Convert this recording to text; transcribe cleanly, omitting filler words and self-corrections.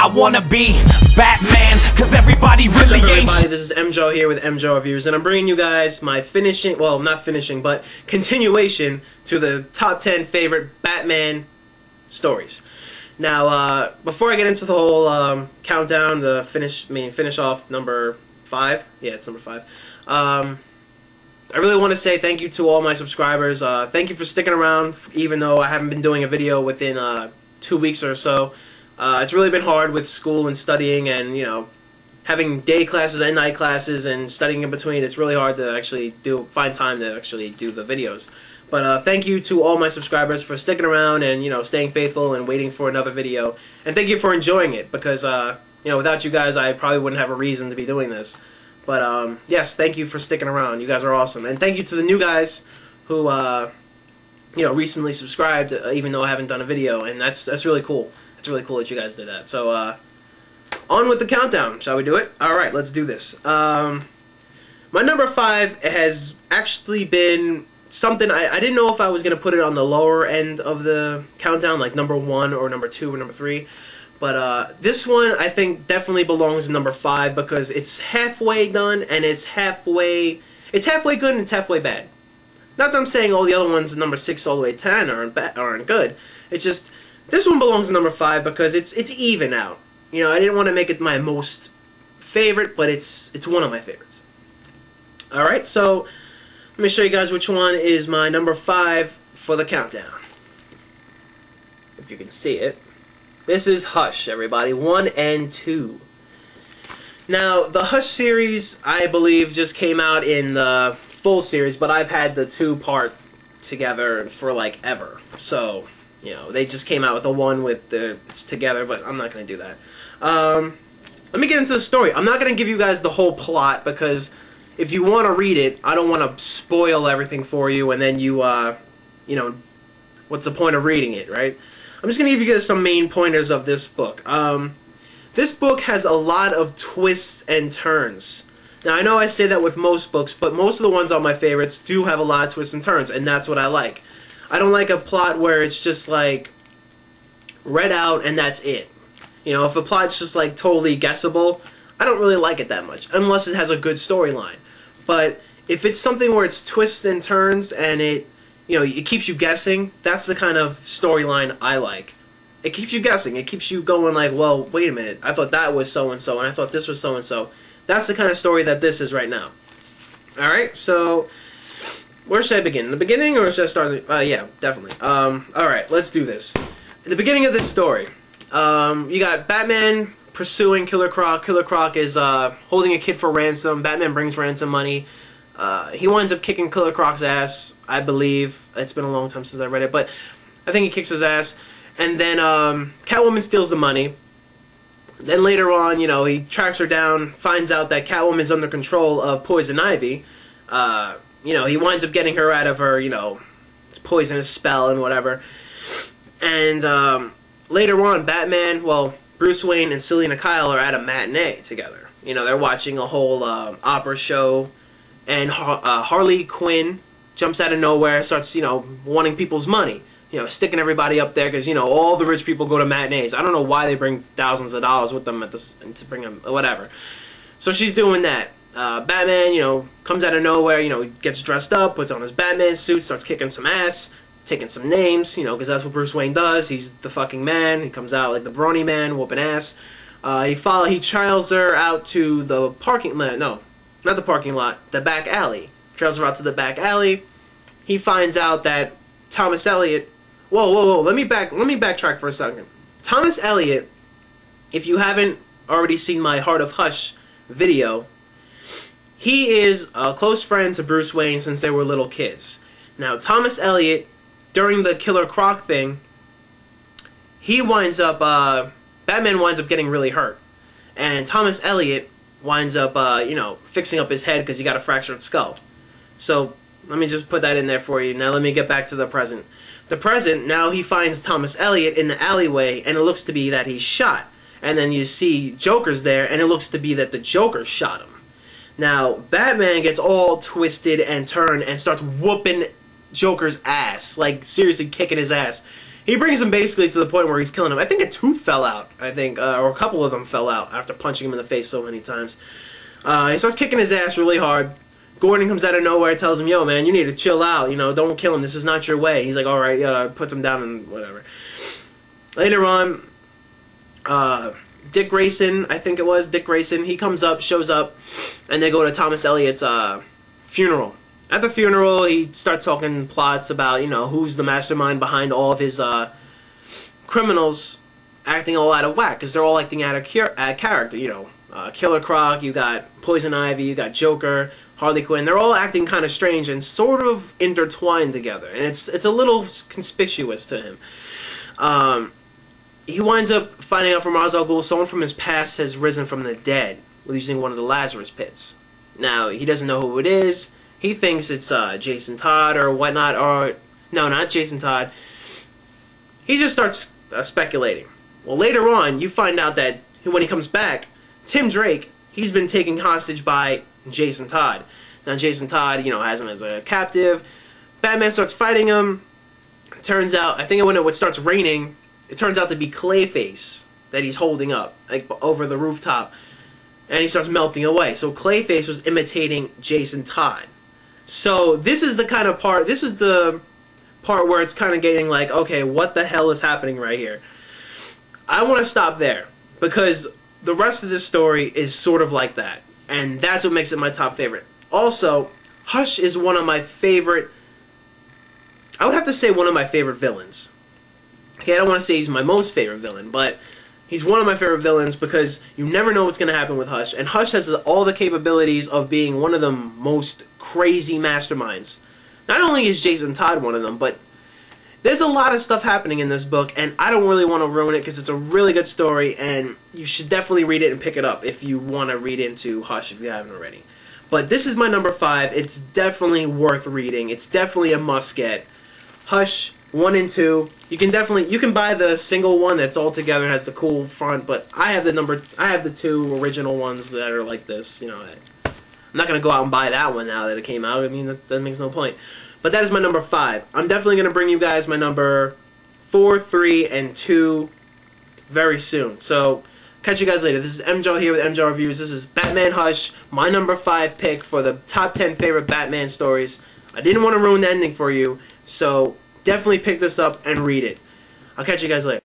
I wanna be Batman, cause everybody really What's up, ain't everybody? This is mjo here with mjawwarrior, and I'm bringing you guys my finishing, well, not finishing, but continuation to the top 10 favorite Batman stories. Now, before I get into the whole countdown, the finish off number 5. Yeah, it's number 5. I really want to say thank you to all my subscribers. Thank you for sticking around, even though I haven't been doing a video within 2 weeks or so. It's really been hard with school and studying and, you know, having day classes and night classes and studying in between. It's really hard to actually find time to actually do the videos. But thank you to all my subscribers for sticking around and, you know, staying faithful and waiting for another video. And thank you for enjoying it, because, you know, without you guys, I probably wouldn't have a reason to be doing this. But, yes, thank you for sticking around. You guys are awesome. And thank you to the new guys who, you know, recently subscribed, even though I haven't done a video. And that's really cool. It's really cool that you guys did that. So, on with the countdown. Shall we do it? Alright, let's do this. My number 5 has actually been something I didn't know if I was going to put it on the lower end of the countdown, like number 1 or number 2 or number 3. But this one I think definitely belongs in number 5 because it's halfway done and it's halfway good and it's halfway bad. Not that I'm saying all the other ones, number 6 all the way to 10, aren't good. It's just this one belongs in number 5 because it's even out. You know, I didn't want to make it my most favorite, but it's one of my favorites. Alright, so let me show you guys which one is my number 5 for the countdown. If you can see it. This is Hush, everybody. 1 and 2. Now, the Hush series, I believe, just came out in the full series, but I've had the 2-part together for, like, ever. So, you know, they just came out with the one with it's together, but I'm not going to do that. Let me get into the story. I'm not going to give you guys the whole plot, because if you want to read it, I don't want to spoil everything for you, and then you know, what's the point of reading it, right? I'm just going to give you guys some main pointers of this book. This book has a lot of twists and turns. Now, I know I say that with most books, but most of the ones on my favorites do have a lot of twists and turns, and that's what I like. I don't like a plot where it's just, like, read out and that's it. You know, if a plot's just, like, totally guessable, I don't really like it that much, unless it has a good storyline. But if it's something where it's twists and turns and it, you know, it keeps you guessing, that's the kind of storyline I like. It keeps you guessing. It keeps you going like, well, wait a minute, I thought that was so-and-so, and I thought this was so-and-so. That's the kind of story that this is right now. Alright, so where should I begin? The beginning, or should I start? Yeah, definitely. Alright, let's do this. At the beginning of this story, you got Batman pursuing Killer Croc. Killer Croc is holding a kid for ransom. Batman brings ransom money. He winds up kicking Killer Croc's ass, I believe. It's been a long time since I read it, but I think he kicks his ass. And then Catwoman steals the money. Then later on, you know, he tracks her down, finds out that Catwoman is under control of Poison Ivy. You know, he winds up getting her out of her, you know, poisonous spell and whatever. And later on, Batman, well, Bruce Wayne and Selina Kyle are at a matinee together. You know, they're watching a whole opera show, and Harley Quinn jumps out of nowhere, starts, you know, wanting people's money. You know, sticking everybody up there because, you know, all the rich people go to matinees. I don't know why they bring thousands of dollars with them to bring them, whatever. So she's doing that. Batman, you know, comes out of nowhere, you know, gets dressed up, puts on his Batman suit, starts kicking some ass, taking some names, you know, because that's what Bruce Wayne does. He's the fucking man. He comes out like the brawny man, whooping ass. He trails her out to the parking lot. No, not the parking lot. The back alley. Trails her out to the back alley. He finds out that Thomas Elliot. Whoa! Let me backtrack for a second. Thomas Elliot, if you haven't already seen my Heart of Hush video, he is a close friend to Bruce Wayne since they were little kids. Now, Thomas Elliot, during the Killer Croc thing, he winds up, Batman winds up getting really hurt. And Thomas Elliot winds up, you know, fixing up his head because he got a fractured skull. So, let me just put that in there for you. Now let me get back to the present. The present, now he finds Thomas Elliot in the alleyway, and it looks to be that he's shot. And then you see Joker's there, and it looks to be that the Joker shot him. Now, Batman gets all twisted and turned and starts whooping Joker's ass. Like, seriously kicking his ass. He brings him basically to the point where he's killing him. I think a tooth fell out, or a couple of them fell out after punching him in the face so many times. He starts kicking his ass really hard. Gordon comes out of nowhere, tells him, yo, man, you need to chill out. You know, don't kill him. This is not your way. He's like, all right, puts him down and whatever. Later on, Dick Grayson, I think it was, Dick Grayson, he comes up, shows up, and they go to Thomas Elliott's funeral. At the funeral, he starts talking plots about, you know, who's the mastermind behind all of his criminals acting all out of whack, because they're all acting out of character, you know. Killer Croc, you got Poison Ivy, you got Joker, Harley Quinn. They're all acting kind of strange and sort of intertwined together, and it's a little conspicuous to him. He winds up finding out from Ra's al Ghul someone from his past has risen from the dead using one of the Lazarus pits. Now, he doesn't know who it is. He thinks it's Jason Todd or whatnot, or no, not Jason Todd. He just starts speculating. Well, later on, you find out that when he comes back, Tim Drake, he's been taken hostage by Jason Todd. Now, Jason Todd, you know, has him as a captive. Batman starts fighting him. It turns out, I think when it starts raining, it turns out to be Clayface that he's holding up, like over the rooftop, and he starts melting away. So Clayface was imitating Jason Todd. So this is the kind of part, this is the part where it's kind of getting like, okay, what the hell is happening right here? I want to stop there, because the rest of this story is sort of like that, and that's what makes it my top favorite. Also, Hush is one of my favorite, I would have to say one of my favorite villains. Okay, I don't want to say he's my most favorite villain, but he's one of my favorite villains because you never know what's going to happen with Hush, and Hush has all the capabilities of being one of the most crazy masterminds. Not only is Jason Todd one of them, but there's a lot of stuff happening in this book, and I don't really want to ruin it because it's a really good story, and you should definitely read it and pick it up if you want to read into Hush if you haven't already. But this is my number 5. It's definitely worth reading. It's definitely a must-get. Hush 1 and 2. You can buy the single one that's all together and has the cool front, but I have the 2 original ones that are like this. You know, I'm not gonna go out and buy that one now that it came out. I mean, that makes no point. But that is my number 5. I'm definitely gonna bring you guys my number 4, 3, and 2 very soon. So catch you guys later. This is MJaw here with MJaw Reviews. This is Batman Hush, my number 5 pick for the top 10 favorite Batman stories. I didn't want to ruin the ending for you, so definitely pick this up and read it. I'll catch you guys later.